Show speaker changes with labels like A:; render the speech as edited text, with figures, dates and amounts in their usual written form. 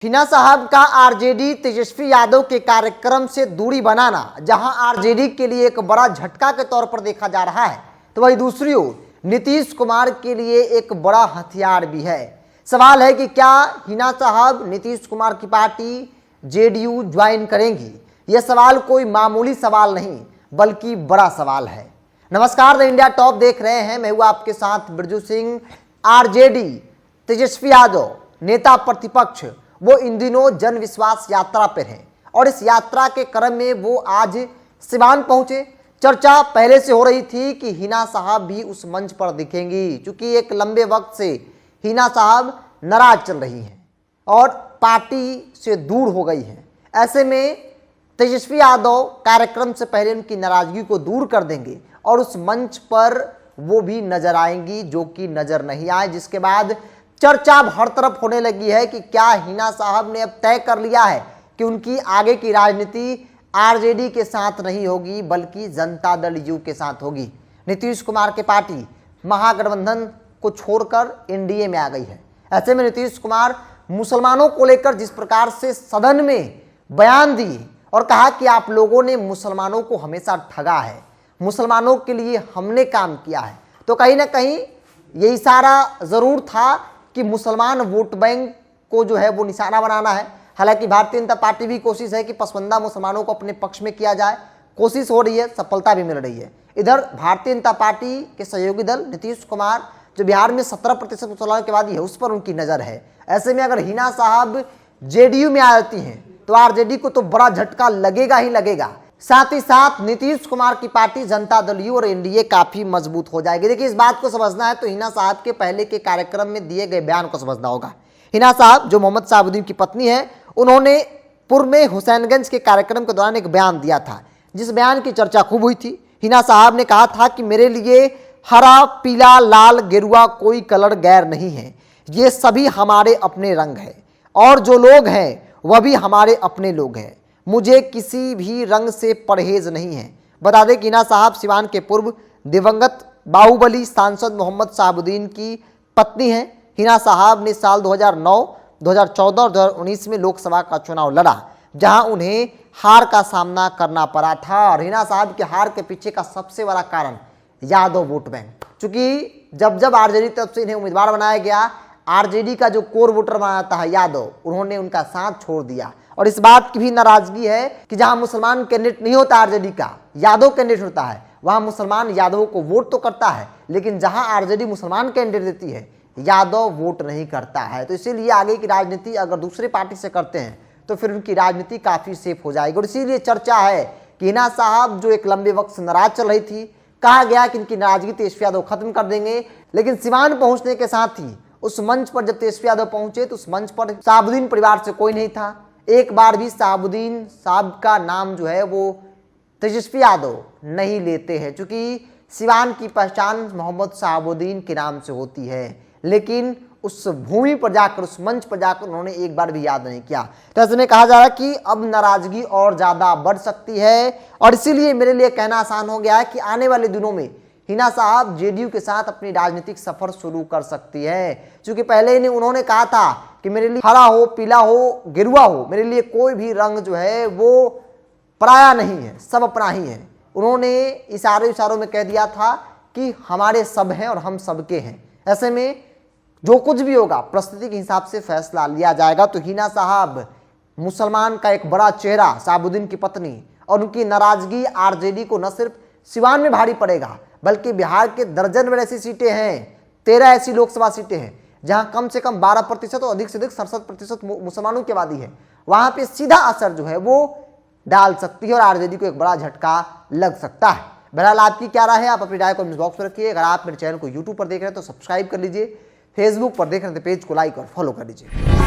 A: हिना साहब का आरजेडी तेजस्वी यादव के कार्यक्रम से दूरी बनाना जहां आरजेडी के लिए एक बड़ा झटका के तौर पर देखा जा रहा है, तो वही दूसरी ओर नीतीश कुमार के लिए एक बड़ा हथियार भी है। सवाल है कि क्या हिना साहब नीतीश कुमार की पार्टी जेडीयू ज्वाइन करेंगी। यह सवाल कोई मामूली सवाल नहीं बल्कि बड़ा सवाल है। नमस्कार, द इंडिया टॉप देख रहे हैं, मैं हूं आपके साथ बिरजू सिंह। आरजेडी तेजस्वी यादव नेता प्रतिपक्ष वो इन दिनों जन विश्वास यात्रा पर हैं और इस यात्रा के क्रम में वो आज सिवान पहुंचे। चर्चा पहले से हो रही थी कि हिना साहब भी उस मंच पर दिखेंगी, क्योंकि एक लंबे वक्त से हिना साहब नाराज चल रही हैं और पार्टी से दूर हो गई हैं। ऐसे में तेजस्वी यादव कार्यक्रम से पहले उनकी नाराजगी को दूर कर देंगे और उस मंच पर वो भी नजर आएंगी जो कि नजर नहीं आए, जिसके बाद चर्चा अब हर तरफ होने लगी है कि क्या हिना साहब ने अब तय कर लिया है कि उनकी आगे की राजनीति आरजेडी के साथ नहीं होगी बल्कि जनता दल यू के साथ होगी। नीतीश कुमार की पार्टी महागठबंधन को छोड़कर एनडीए में आ गई है। ऐसे में नीतीश कुमार मुसलमानों को लेकर जिस प्रकार से सदन में बयान दिए और कहा कि आप लोगों ने मुसलमानों को हमेशा ठगा है, मुसलमानों के लिए हमने काम किया है, तो कहीं ना कहीं ये इशारा जरूर था कि मुसलमान वोट बैंक को जो है वो निशाना बनाना है। हालांकि भारतीय जनता पार्टी भी कोशिश है कि पसंदीदा मुसलमानों को अपने पक्ष में किया जाए, कोशिश हो रही है, सफलता भी मिल रही है। इधर भारतीय जनता पार्टी के सहयोगी दल नीतीश कुमार जो बिहार में 17% मुसलमानों के वादी है उस पर उनकी नज़र है। ऐसे में अगर हिना साहब जेडीयू में आ जाती हैं तो आरजेडी को तो बड़ा झटका लगेगा ही लगेगा। साथ ही साथ नीतीश कुमार की पार्टी जनता दल यू और एनडीए काफी मजबूत हो जाएगी। देखिए, इस बात को समझना है तो हिना साहब के पहले के कार्यक्रम में दिए गए बयान को समझना होगा। हिना साहब जो मोहम्मद शहाबुद्दीन की पत्नी है, उन्होंने पूर्व में हुसैनगंज के कार्यक्रम के दौरान एक बयान दिया था, जिस बयान की चर्चा खूब हुई थी। हिना साहब ने कहा था कि मेरे लिए हरा, पीला, लाल, गेरुआ कोई कलर गैर नहीं है, ये सभी हमारे अपने रंग है और जो लोग हैं वह भी हमारे अपने लोग हैं, मुझे किसी भी रंग से परहेज नहीं है। बता दें कि हिना साहब सिवान के पूर्व दिवंगत बाहुबली सांसद मोहम्मद शहाबुद्दीन की पत्नी हैं। हिना साहब ने साल 2009, 2014 और 2019 में लोकसभा का चुनाव लड़ा, जहां उन्हें हार का सामना करना पड़ा था। और हिना साहब के हार के पीछे का सबसे बड़ा कारण यादव वोट बैंक, चूंकि जब आरजेडी तरफ से इन्हें उम्मीदवार बनाया गया, आरजेडी का जो कोर वोटर बनाता है यादव, उन्होंने उनका साथ छोड़ दिया। और इस बात की भी नाराजगी है कि जहां मुसलमान कैंडिडेट नहीं होता आरजेडी का, यादव कैंडिडेट होता है, वहां मुसलमान यादवों को वोट तो करता है, लेकिन जहां आरजेडी मुसलमान कैंडिडेट देती है यादव वोट नहीं करता है। तो इसीलिए आगे की राजनीति अगर दूसरी पार्टी से करते हैं तो फिर उनकी राजनीति काफी सेफ हो जाएगी। और इसीलिए चर्चा है कि हिना साहब जो एक लंबे वक्त से नाराज चल रही थी, कहा गया कि इनकी नाराजगी तेजस्वी यादव खत्म कर देंगे, लेकिन सिवान पहुंचने के साथ ही उस मंच पर जब तेजस्वी यादव पहुंचे तो उस मंच पर शहाबुद्दीन परिवार से कोई नहीं था। एक बार भी शहाबुद्दीन साहब का नाम जो है वो तेजस्वी यादव नहीं लेते हैं, क्योंकि सिवान की पहचान मोहम्मद शहाबुद्दीन के नाम से होती है। लेकिन उस भूमि पर जाकर, उस मंच पर जाकर उन्होंने एक बार भी याद नहीं किया। तो ऐसे में कहा जा रहा है कि अब नाराजगी और ज्यादा बढ़ सकती है और इसीलिए मेरे लिए कहना आसान हो गया है कि आने वाले दिनों में हिना साहब जेडीयू के साथ अपनी राजनीतिक सफर शुरू कर सकती है। क्योंकि पहले ही उन्होंने कहा था कि मेरे लिए हरा हो, पीला हो, गेरुआ हो, मेरे लिए कोई भी रंग जो है वो पराया नहीं है, सब अपना ही है। उन्होंने इशारों में कह दिया था कि हमारे सब हैं और हम सबके हैं। ऐसे में जो कुछ भी होगा परिस्थिति के हिसाब से फैसला लिया जाएगा। तो हिना साहब मुसलमान का एक बड़ा चेहरा, शहाबुद्दीन की पत्नी, और उनकी नाराजगी आरजेडी को न सिर्फ सिवान में भारी पड़ेगा बल्कि बिहार के दर्जन में ऐसी सीटें हैं, 13 ऐसी लोकसभा सीटें हैं जहां कम से कम 12% और अधिक से अधिक 67% मुसलमानों की आबादी है। वहां पे सीधा असर जो है वो डाल सकती है और आरजेडी को एक बड़ा झटका लग सकता है। बहरहाल आपकी क्या राय है, आप अपनी राय को कमेंट बॉक्स में रखिए। अगर आप मेरे चैनल को यूट्यूब पर देख रहे हैं तो सब्सक्राइब कर लीजिए, फेसबुक पर देख रहे हैं तो पेज को लाइक और फॉलो कर लीजिए।